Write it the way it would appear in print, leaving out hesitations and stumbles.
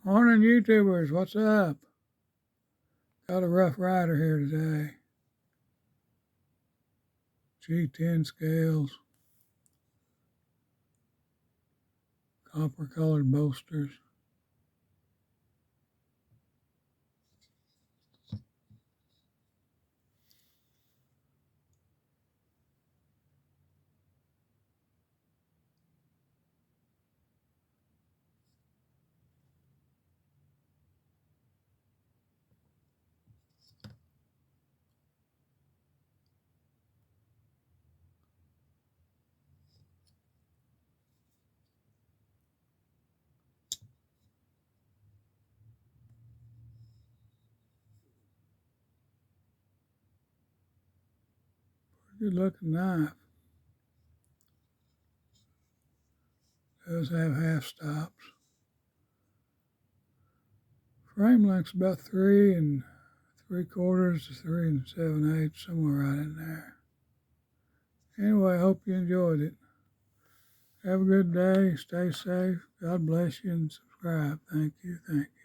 Morning, YouTubers. What's up? Got a Rough Rider here today. G10 scales, copper colored bolsters. Good looking knife. Does have half stops. Frame length's about 3 3/4 to 3 7/8, somewhere right in there. Anyway, I hope you enjoyed it. Have a good day. Stay safe. God bless you and subscribe. Thank you. Thank you.